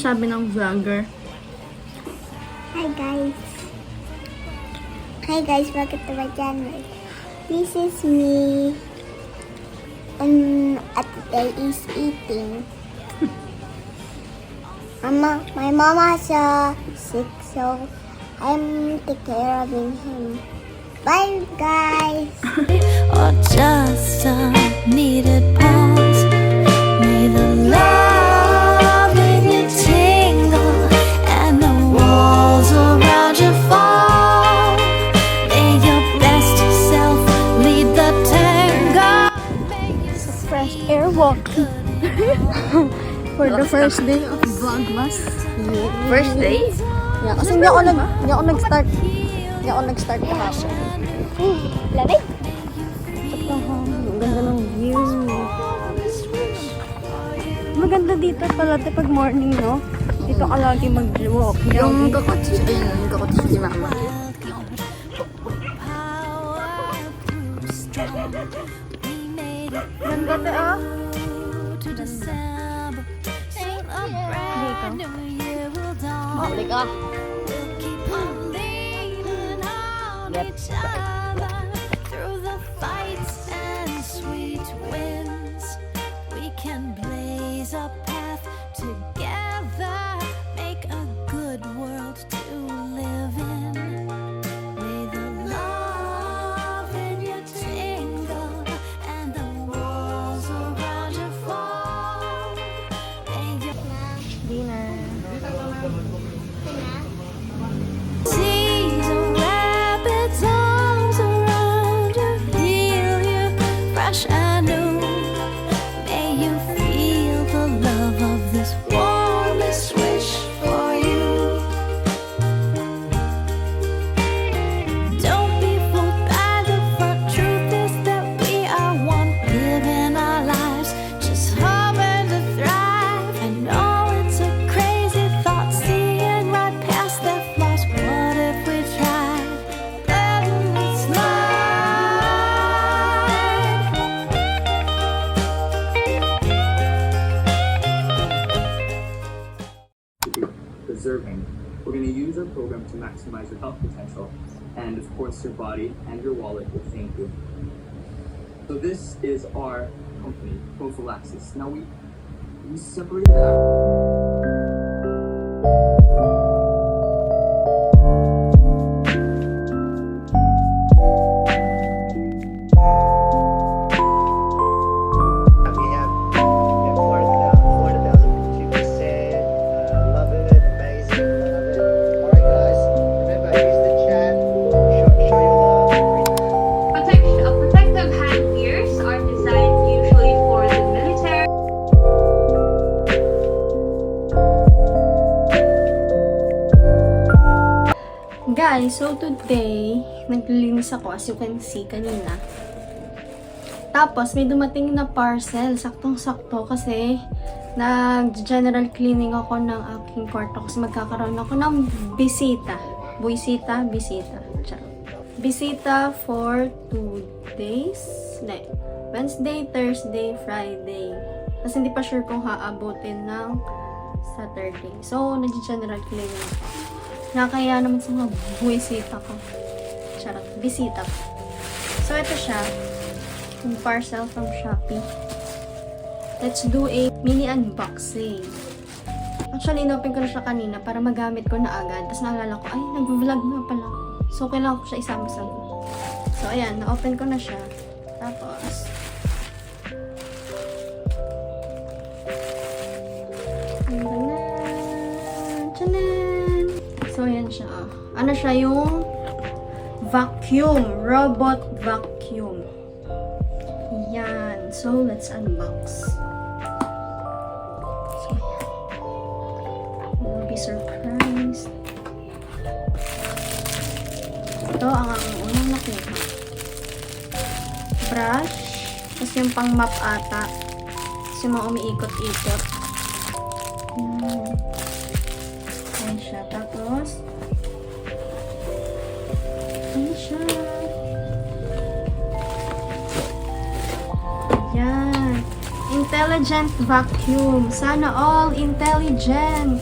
sinasabi ng vlogger? Hi guys! Hi guys! Welcome to my channel. This is me. And today is eating. My mama has sick, so I'm taking care of him. Bye guys! Or just a needed pause. May the love in you tingle and the walls around you fall. May your best self lead the tango. Sa fresh air walk. For the first day of Vlogmas. First day? Yeah, kasi hindi ako nag-start. Hindi ako nag-start kahapon. Lamig? Ang ganda ng view. Maganda dito pala pag morning, no? Dito ka lagi mag-walk. Yung kakotsi si mama. Ganda te, ah. Balik ka. Through the fights and sweet winds, we can blaze a path together, make a good world to live in. May the love in you tingle and the walls around you fall. May you Dinner. seize a rabbit's arms around you, heal you fresh and new. May you feel the love of this warmest wish for you. Don't be fooled by the front. Truth is that we are one, living our lives, just hoping to thrive. I know it's a crazy thought, seeing right past their flaws. What if we tried letting it slide? Preserving. We're going to use our program to maximize your health potential and, of course, your body and your wallet will thank you. So this is our company, Prophylaxis. Now we separated out. We have 4,000%. Love it, amazing, love it. Alright guys, remember use the chat, show your love. Protective hand gears are designed usually for the military. Guys, so today, naglilinis ako as you can see kanina. Tapos, may dumating na parcel. Saktong-sakto kasi nag-general cleaning ako ng aking kwarto kasi magkakaroon ako ng bisita. Bisita. Charot. Bisita for 2 days. Like, Wednesday, Thursday, Friday. Kasi hindi pa sure kung haabutin ng Saturday. So, nag-general cleaning ako. Nakakaya naman sa mga buwisita ko. Charot. Bisita ko. So, ito siya. Yung parcel from Shopee. Let's do a mini unboxing. Actually, inopen ko na siya kanina para magamit ko na agad. Tapos naalala ko, ay, nag-vlog na pala. So, kailangan ko siya isama sa vlog. So, ayan. Na-open ko na siya. Tapos, Chanan! So, ayan siya. Ano siya yung vacuum. Robot vacuum. Yan. So, let's unbox. So, ayan. You'll be surprised. Ito ang unang nakita. Brush. Tapos yung pang map ata. Tapos yung mga umiikot-ikot. Yan. Ayan siya. Tapos, ayan siya. Ayan. Intelligent vacuum. Sana all intelligent.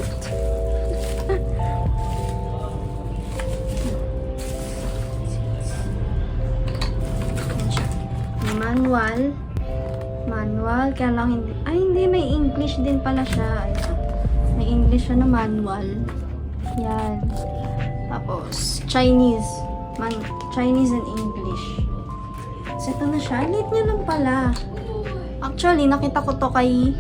Manual. Manual. Kaya lang hindi. Ay, hindi. May English din pala siya. Ayan. May English siya na manual. Yan. Tapos, Chinese. Chinese and English. So, ito na siya. Lit niya lang pala. Actually, nakita ko to kay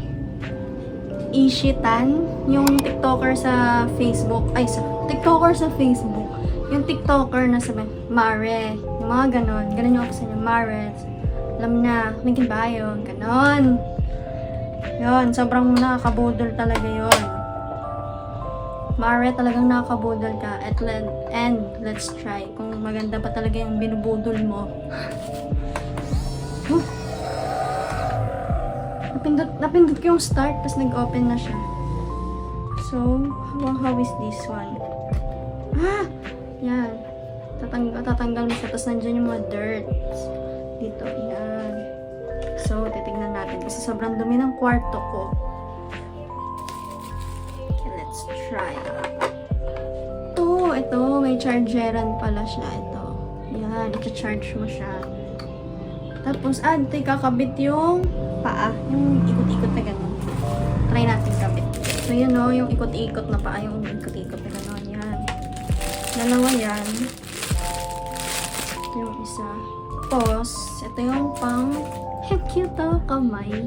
Ishitan, yung TikToker sa Facebook. Ay, TikToker sa Facebook. Yung TikToker na sabi, Mare. Yung mga ganon. Ganon yung ako sa inyo. Mare. Alam na, may bayo. Ganon. Yun, sobrang nakakabudol talaga yun. Mare, talagang nakakabudol ka. And let's try. Kung maganda pa talaga yung binubudol mo. Napindot ko yung start, tapos nag-open na siya. So, how is this one? Yan. Tatanggal mo siya, tapos nandiyan yung mga dirt. Dito, yan. So, titignan natin. Kasi sobrang dumi ng kwarto ko. Okay, let's try. Ito, may chargeran pala siya. Ito. Yan, i-charge mo siya. Tapos, ito kakabit yung paa. Yung ikot-ikot na gano'n. Try natin kabit. So, yun o, yung ikot-ikot na paa. Yung ikot-ikot na gano'n. Yan. Dalawa yan. Ito yung isa. Tapos, ito yung pang cute to, kamay.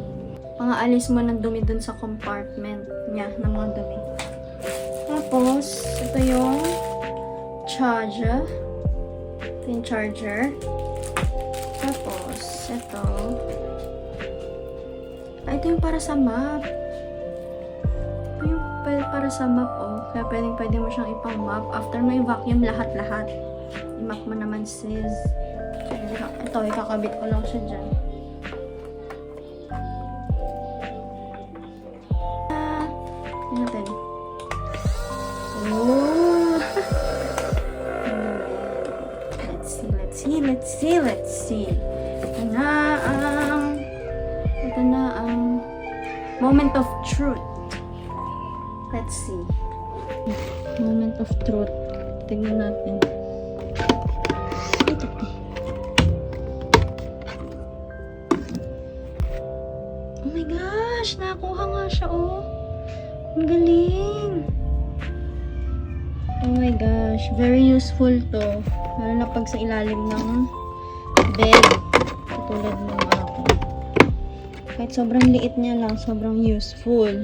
Pang-aalis mo ng dumi dun sa compartment niya ng mga dumi. Tapos, ito yung charger. Ito yung charger. Tapos, ito. Ito yung para sa map. Ito yung para sa map, oh. Kaya pwede mo siyang ipang-map. After mo i-vacuum lahat-lahat. I-map mo naman, sis. Ito, ikakabit ko lang siya dyan. Tignan natin. Oh! Let's see. Ito na ang moment of truth. Let's see. Moment of truth. Tingnan natin. Ito. Oh my gosh! Nakakuha nga siya, oh. Ang galing! Oh my gosh. Very useful to. Lalo na pag sa ilalim ng bed. Katulad ng ako. Kahit sobrang liit niya lang, sobrang useful.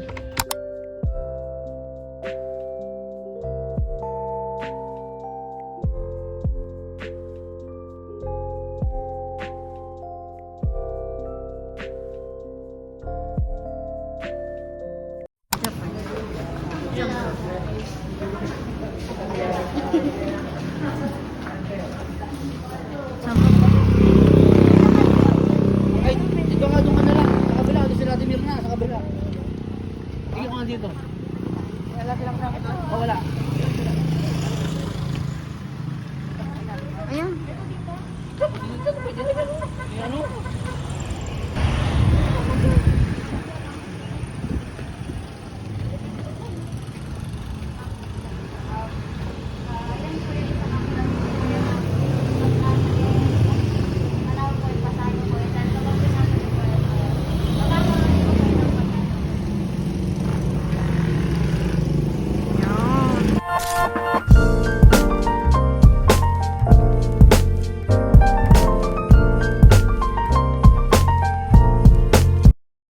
Ay, dito nga, doon ka na lang. Sa kabila, doon si Radimir na, sa kabila. Tingin ko nga dito. Wala silang sakit. Oh, wala. Ayan. Ano?